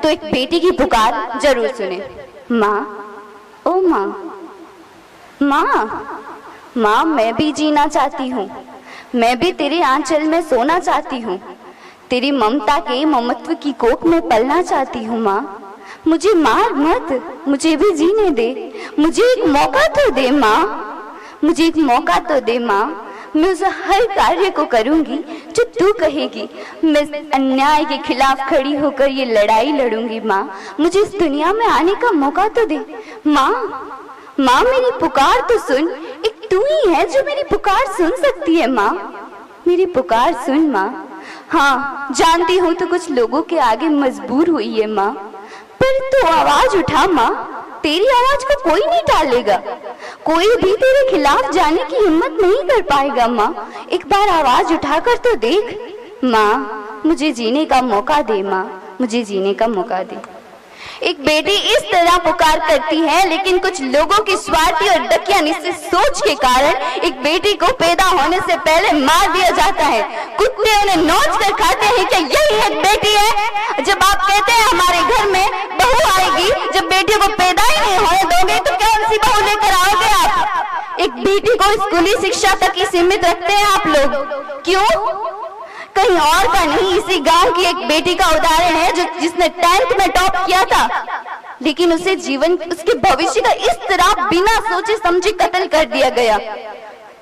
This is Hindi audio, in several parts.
तो एक बेटी की पुकार जरूर सुने। माँ, ओ माँ, माँ, माँ, मैं भी जीना चाहती हूँ, मैं भी तेरे आंचल में सोना चाहती हूँ, तेरी ममता के ममत्व की कोख में पलना चाहती हूँ। माँ, मुझे मार मत, मुझे भी जीने दे, मुझे एक मौका तो दे माँ, मुझे एक मौका तो दे माँ। मैं उस हर कार्य को करूंगी जो तू कहेगी, मैं अन्याय के खिलाफ खड़ी होकर ये लड़ाई लड़ूंगी। माँ, मुझे इस दुनिया में आने का मौका तो दे माँ। माँ, मेरी पुकार तो सुन, एक तू ही है जो मेरी पुकार सुन सकती है। माँ, मेरी पुकार सुन माँ। हाँ, जानती हूँ तो कुछ लोगों के आगे मजबूर हुई है माँ, पर तू आवाज उठा माँ, तेरी आवाज को कोई नहीं टालेगा, कोई भी तेरे खिलाफ जाने की हिम्मत नहीं कर पाएगा। माँ, एक बार आवाज उठाकर तो देख माँ, मुझे जीने का मौका दे माँ, मुझे जीने का मौका दे। एक बेटी इस तरह पुकार करती है, लेकिन कुछ लोगों की स्वार्थी और दकियानुसी सोच के कारण एक बेटी को पैदा होने से पहले मार दिया जाता है। कुत्ते उन्हें नोच कर खाते हैं। क्या यही एक बेटी है? जब आप कहते हैं हमारे घर में बहू आएगी, जब बेटियों को पैदा ही नहीं होने दोगे तो कौन सी बहू लेकर आओगे आप? एक बेटी को स्कूली शिक्षा तक ही सीमित रखते हैं आप लोग, क्यों? कहीं और का नहीं, इसी गांव की एक बेटी का उदाहरण है जिसने 10th में टॉप किया था, लेकिन उसे जीवन, उसके भविष्य का इस तरह बिना सोचे समझे कत्ल कर दिया गया।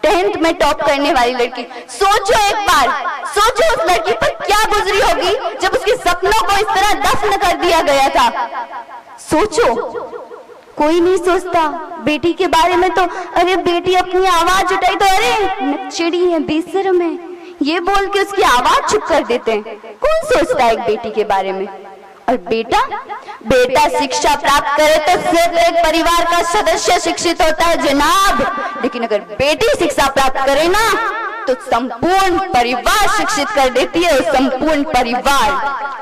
10th में टॉप करने वाली लड़की, सोचो एक बार, सोचो उस लड़की पर क्या गुजरी होगी जब उसके सपनों को इस तरह दफन कर दिया गया था। सोचो, कोई नहीं सोचता बेटी के बारे में। तो अरे बेटी अपनी आवाज उठाई तो अरे नक्चड़ी है, बेशर्म है, ये बोल के उसकी आवाज चुप कर देते हैं। कौन सोचता है एक बेटी के बारे में? और बेटा, बेटा शिक्षा प्राप्त करे तो सिर्फ एक परिवार का सदस्य शिक्षित होता है जनाब, लेकिन अगर बेटी शिक्षा प्राप्त करे ना तो संपूर्ण परिवार शिक्षित कर देती है, संपूर्ण परिवार।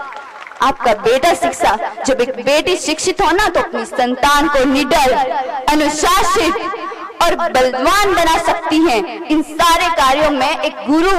आपका बेटा शिक्षा, जब एक बेटी शिक्षित हो ना तो अपनी संतान को निडर, अनुशासित और बलवान बना सकती हैं। इन सारे कार्यों में एक गुरु,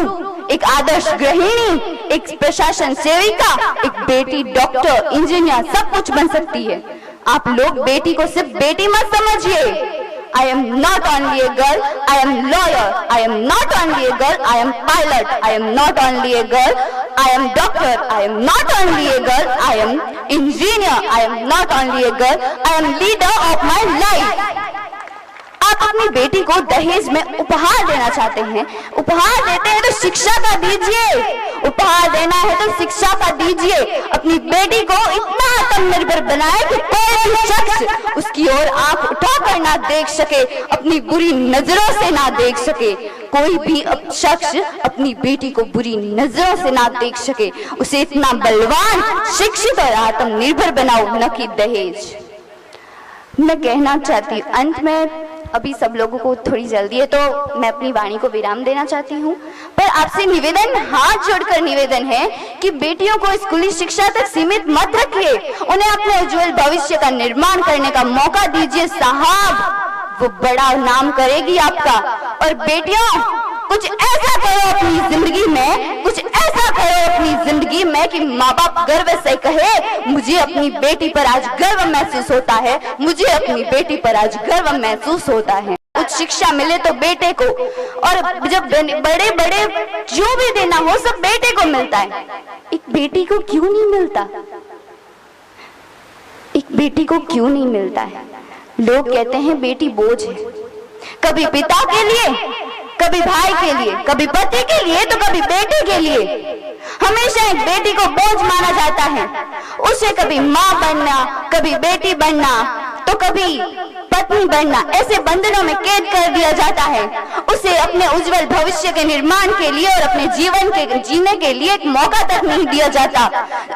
एक आदर्श गृहिणी, एक प्रशासन सेविका, एक बेटी डॉक्टर, इंजीनियर, सब कुछ बन सकती है। आप लोग बेटी को सिर्फ बेटी मत समझिए। I am not only a girl, I am lawyer. I am not only a girl, I am pilot. I am not only a girl, I am doctor. I am not only a girl, I am engineer. I am not only a girl, I am leader of my life. आप अपनी बेटी को दहेज में उपहार देना चाहते हैं, उपहार देते हैं तो शिक्षा का दीजिए, उपहार देना है तो शिक्षा का दीजिए। अपनी बेटी को इतना आत्मनिर्भर बनाए कि कोई भी शख्स उसकी ओर आंख उठाकर ना देख सके, अपनी बुरी नजरों से ना देख सके। कोई भी शख्स अपनी बेटी को बुरी नजरों से ना देख सके। उसे इतना बलवान, शिक्षित और आत्मनिर्भर बनाओ, न कि दहेज। मैं कहना चाहती हूँ अंत में, अभी सब लोगों को थोड़ी जल्दी है तो मैं अपनी वाणी को विराम देना चाहती हूँ, पर आपसे निवेदन, हाथ जोड़कर निवेदन है कि बेटियों को स्कूली शिक्षा तक सीमित मत रखिए, उन्हें अपने उज्जवल भविष्य का निर्माण करने का मौका दीजिए साहब, वो बड़ा नाम करेगी आपका। और बेटियों, कुछ ऐसा करो अपनी जिंदगी में, कुछ ऐसा करो अपनी जिंदगी में कि माँ बाप गर्व से कहे मुझे अपनी बेटी पर आज गर्व महसूस होता है, मुझे अपनी बेटी पर आज गर्व महसूस होता है। उच्च शिक्षा मिले तो बेटे को, और जब बड़े बड़े जो भी देना हो सब बेटे को मिलता है, एक बेटी को क्यों नहीं मिलता? एक बेटी को क्यों नहीं मिलता है? लोग कहते हैं बेटी बोझ है, कभी पिता के लिए, कभी भाई के लिए, कभी पति के लिए, तो कभी बेटे के लिए। हमेशा एक बेटी को बोझ माना जाता है, उसे कभी माँ बनना, कभी बेटी बनना, तो कभी पत्नी बनना, ऐसे बंधनों में कैद कर दिया जाता है। उसे अपने उज्जवल भविष्य के निर्माण के लिए और अपने जीवन के जीने के लिए एक मौका तक नहीं दिया जाता।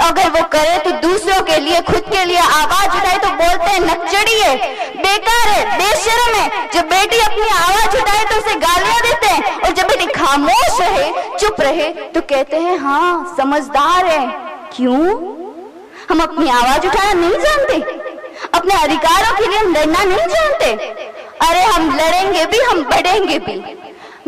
अगर वो करे तो दूसरों के लिए, खुद के लिए आवाज उठाए तो बोलते हैं नक्चड़ी है, बेकार है, बेशर्म है। जब बेटी अपनी आवाज उठाए तो उसे गालियां देते हैं, और जब बेटी खामोश रहे, चुप रहे, तो कहते हैं हाँ समझदार है। क्यों? हम अपनी आवाज उठाना नहीं जानते, अपने अधिकारों के लिए लड़ना नहीं जानते। अरे हम लड़ेंगे भी, हम बढ़ेंगे भी,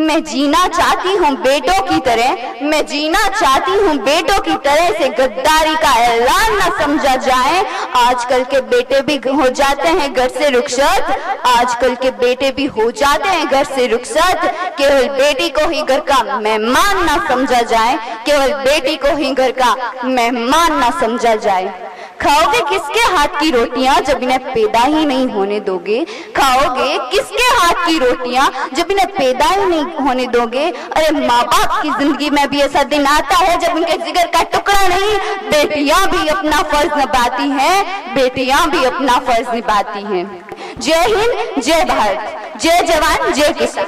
मैं जीना चाहती हूँ बेटों की तरह, मैं जीना चाहती हूँ बेटों की तरह से गद्दारी का ऐलान न समझा जाए। आजकल के बेटे भी हो जाते हैं घर से रुखसत, आजकल के बेटे भी हो जाते हैं घर से रुखसत। केवल बेटी को ही घर का मेहमान ना समझा जाए, केवल बेटी को ही घर का मेहमान ना समझा जाए। खाओगे किसके हाथ की रोटियां जब इन्हें पैदा ही नहीं होने दोगे? खाओगे किसके हाथ की रोटियां जब इन्हें पैदा ही नहीं होने दोगे? अरे माँ बाप की जिंदगी में भी ऐसा दिन आता है जब उनके जिगर का टुकड़ा नहीं, बेटियां भी अपना फर्ज निभाती हैं, बेटियां भी अपना फर्ज निभाती हैं। जय हिंद, जय भारत, जय जवान, जय किसान।